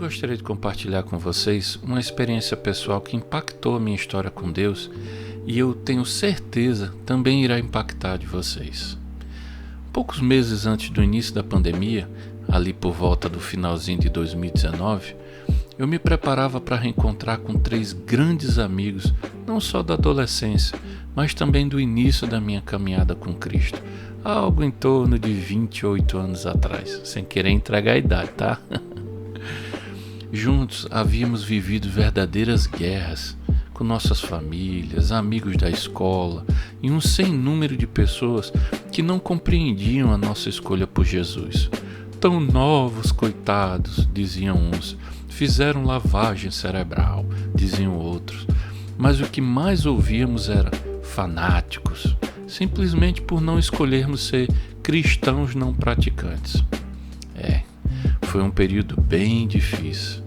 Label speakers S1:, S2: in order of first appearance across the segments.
S1: gostaria de compartilhar com vocês uma experiência pessoal que impactou a minha história com Deus e eu tenho certeza também irá impactar de vocês. Poucos meses antes do início da pandemia, ali por volta do finalzinho de 2019, eu me preparava para reencontrar com 3 grandes amigos, não só da adolescência, mas também do início da minha caminhada com Cristo, algo em torno de 28 anos atrás, sem querer entregar a idade, tá? Juntos havíamos vivido verdadeiras guerras com nossas famílias, amigos da escola e um sem número de pessoas que não compreendiam a nossa escolha por Jesus. Tão novos, coitados, diziam uns, fizeram lavagem cerebral, diziam outros. Mas o que mais ouvíamos era fanáticos, simplesmente por não escolhermos ser cristãos não praticantes. Foi um período bem difícil,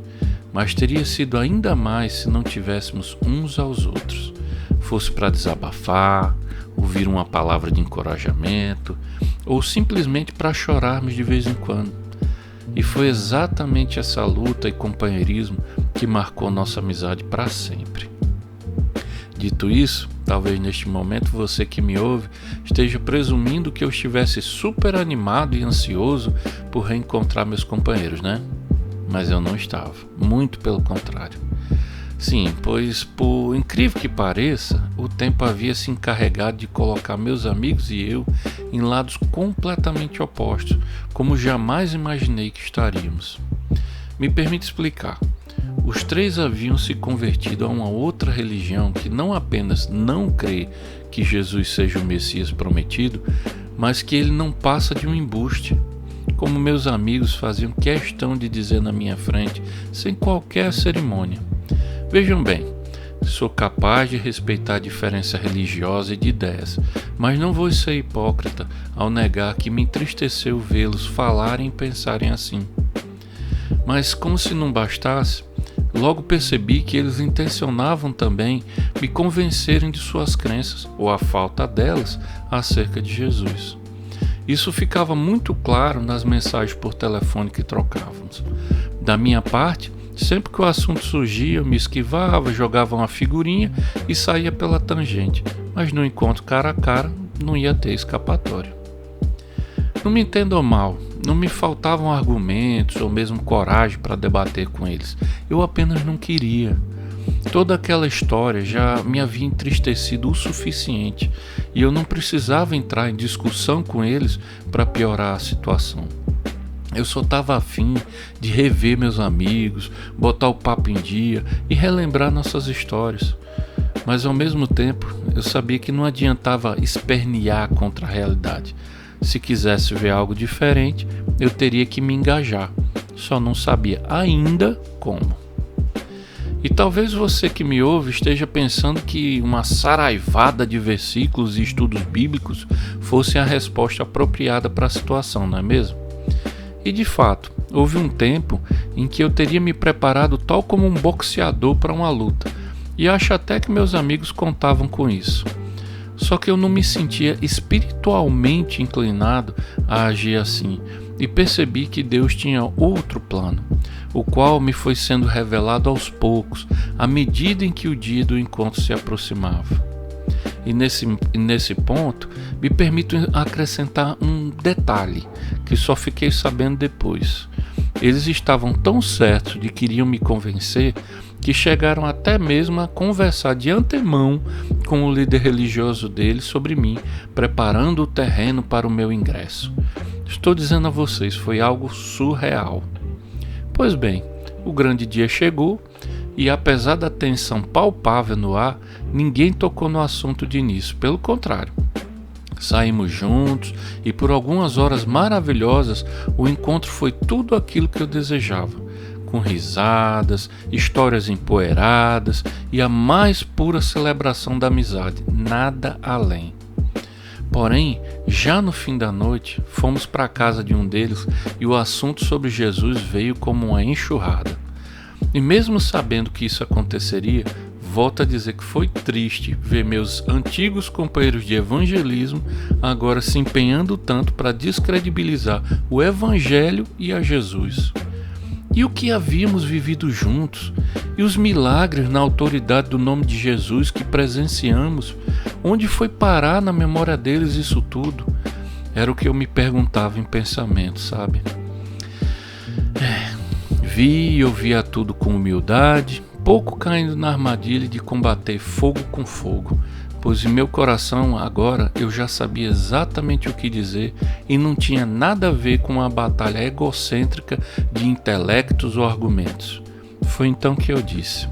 S1: mas teria sido ainda mais se não tivéssemos uns aos outros. Fosse para desabafar, ouvir uma palavra de encorajamento, ou simplesmente para chorarmos de vez em quando. E foi exatamente essa luta e companheirismo que marcou nossa amizade para sempre. Dito isso, talvez neste momento você que me ouve esteja presumindo que eu estivesse super animado e ansioso por reencontrar meus companheiros, né? Mas eu não estava, muito pelo contrário. Sim, pois por incrível que pareça, o tempo havia se encarregado de colocar meus amigos e eu em lados completamente opostos, como jamais imaginei que estaríamos. Me permite explicar. Os 3 haviam se convertido a uma outra religião que não apenas não crê que Jesus seja o Messias prometido, mas que ele não passa de um embuste, como meus amigos faziam questão de dizer na minha frente, sem qualquer cerimônia. Vejam bem, sou capaz de respeitar a diferença religiosa e de ideias, mas não vou ser hipócrita ao negar que me entristeceu vê-los falarem e pensarem assim. Mas como se não bastasse, logo percebi que eles intencionavam também me convencerem de suas crenças, ou a falta delas, acerca de Jesus. Isso ficava muito claro nas mensagens por telefone que trocávamos. Da minha parte, sempre que o assunto surgia, eu me esquivava, jogava uma figurinha e saía pela tangente, mas no encontro cara a cara não ia ter escapatória. Não me entendam mal, não me faltavam argumentos ou mesmo coragem para debater com eles. Eu apenas não queria. Toda aquela história já me havia entristecido o suficiente e eu não precisava entrar em discussão com eles para piorar a situação. Eu só estava afim de rever meus amigos, botar o papo em dia e relembrar nossas histórias. Mas ao mesmo tempo, eu sabia que não adiantava espernear contra a realidade. Se quisesse ver algo diferente, eu teria que me engajar. Só não sabia ainda como. E talvez você que me ouve esteja pensando que uma saraivada de versículos e estudos bíblicos fosse a resposta apropriada para a situação, não é mesmo? E de fato, houve um tempo em que eu teria me preparado tal como um boxeador para uma luta, e acho até que meus amigos contavam com isso. Só que eu não me sentia espiritualmente inclinado a agir assim, e percebi que Deus tinha outro plano, o qual me foi sendo revelado aos poucos, à medida em que o dia do encontro se aproximava. E nesse ponto, me permito acrescentar um detalhe, que só fiquei sabendo depois. Eles estavam tão certos de que iriam me convencer, que chegaram até mesmo a conversar de antemão com o líder religioso deles sobre mim, preparando o terreno para o meu ingresso. Estou dizendo a vocês, foi algo surreal. Pois bem, o grande dia chegou e apesar da tensão palpável no ar, ninguém tocou no assunto de início, pelo contrário. Saímos juntos e por algumas horas maravilhosas o encontro foi tudo aquilo que eu desejava, com risadas, histórias empoeiradas e a mais pura celebração da amizade, nada além. Porém, já no fim da noite, fomos para a casa de um deles e o assunto sobre Jesus veio como uma enxurrada. E mesmo sabendo que isso aconteceria, volto a dizer que foi triste ver meus antigos companheiros de evangelismo agora se empenhando tanto para descredibilizar o Evangelho e a Jesus. e o que havíamos vivido juntos, e os milagres na autoridade do nome de Jesus que presenciamos, onde foi parar na memória deles isso tudo? Era o que eu me perguntava em pensamento, sabe? Vi e ouvia tudo com humildade, pouco caindo na armadilha de combater fogo com fogo, pois em meu coração agora eu já sabia exatamente o que dizer e não tinha nada a ver com uma batalha egocêntrica de intelectos ou argumentos. Foi então que eu disse: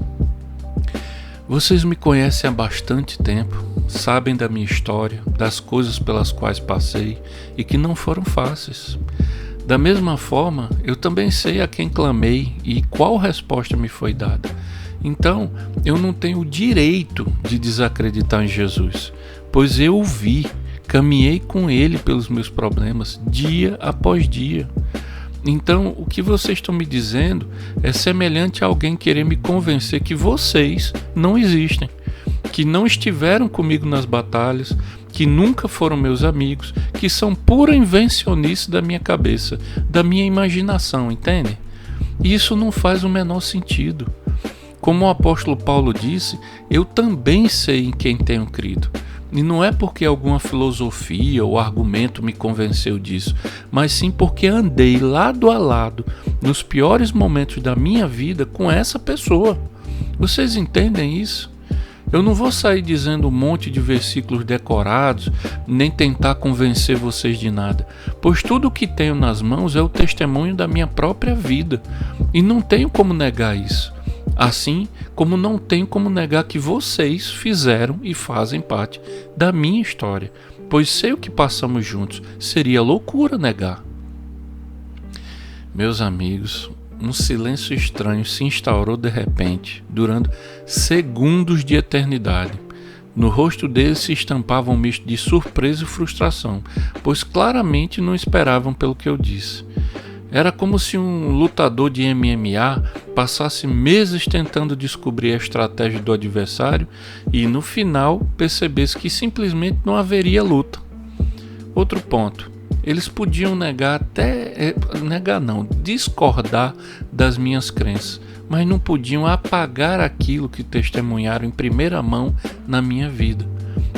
S1: vocês me conhecem há bastante tempo, sabem da minha história, das coisas pelas quais passei e que não foram fáceis. Da mesma forma, eu também sei a quem clamei e qual resposta me foi dada. Então, eu não tenho o direito de desacreditar em Jesus, pois eu o vi, caminhei com ele pelos meus problemas dia após dia. Então, o que vocês estão me dizendo é semelhante a alguém querer me convencer que vocês não existem, que não estiveram comigo nas batalhas, que nunca foram meus amigos, que são pura invencionice da minha cabeça, da minha imaginação, entende? E isso não faz o menor sentido. Como o apóstolo Paulo disse, eu também sei em quem tenho crido. E não é porque alguma filosofia ou argumento me convenceu disso, mas sim porque andei lado a lado nos piores momentos da minha vida com essa pessoa. Vocês entendem isso? Eu não vou sair dizendo um monte de versículos decorados, nem tentar convencer vocês de nada, pois tudo o que tenho nas mãos é o testemunho da minha própria vida, e não tenho como negar isso. Assim como não tenho como negar que vocês fizeram e fazem parte da minha história, pois sei o que passamos juntos, seria loucura negar. Meus amigos, um silêncio estranho se instaurou de repente, durando segundos de eternidade. No rosto deles se estampava um misto de surpresa e frustração, pois claramente não esperavam pelo que eu disse. Era como se um lutador de MMA passasse meses tentando descobrir a estratégia do adversário e, no final, percebesse que simplesmente não haveria luta. Outro ponto. Eles podiam discordar das minhas crenças, mas não podiam apagar aquilo que testemunharam em primeira mão na minha vida.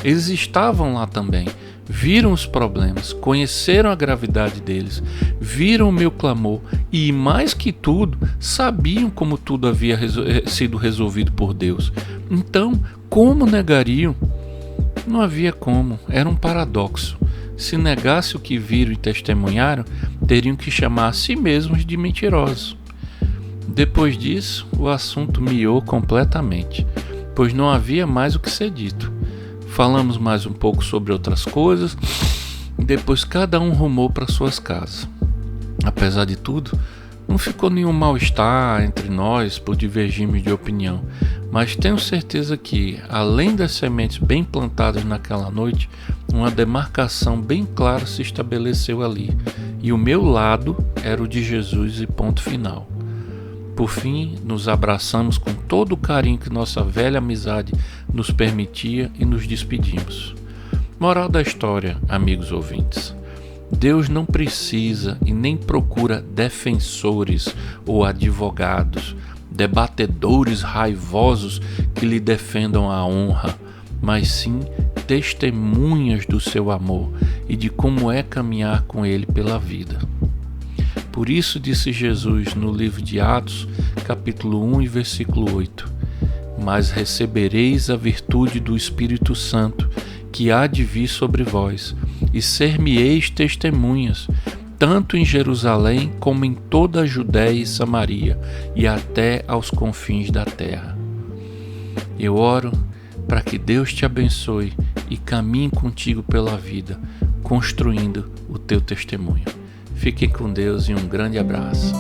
S1: Eles estavam lá também, viram os problemas, conheceram a gravidade deles, viram o meu clamor e, mais que tudo, sabiam como tudo havia sido resolvido por Deus. Então, como negariam? Não havia como, era um paradoxo. Se negasse o que viram e testemunharam, teriam que chamar a si mesmos de mentirosos. Depois disso, o assunto miou completamente, pois não havia mais o que ser dito. Falamos mais um pouco sobre outras coisas e depois cada um rumou para suas casas. Apesar de tudo, não ficou nenhum mal-estar entre nós por divergirmos de opinião, mas tenho certeza que, além das sementes bem plantadas naquela noite, uma demarcação bem clara se estabeleceu ali, e o meu lado era o de Jesus e ponto final. Por fim, nos abraçamos com todo o carinho que nossa velha amizade nos permitia e nos despedimos. Moral da história, amigos ouvintes: Deus não precisa e nem procura defensores ou advogados, debatedores raivosos que lhe defendam a honra, mas sim testemunhas do seu amor e de como é caminhar com ele pela vida. Por isso disse Jesus no livro de Atos, capítulo 1 e versículo 8: mas recebereis a virtude do Espírito Santo, que há de vir sobre vós, e ser-me-eis testemunhas, tanto em Jerusalém como em toda a Judéia e Samaria, e até aos confins da terra. Eu oro para que Deus te abençoe e caminhe contigo pela vida, construindo o teu testemunho. Fiquem com Deus e um grande abraço.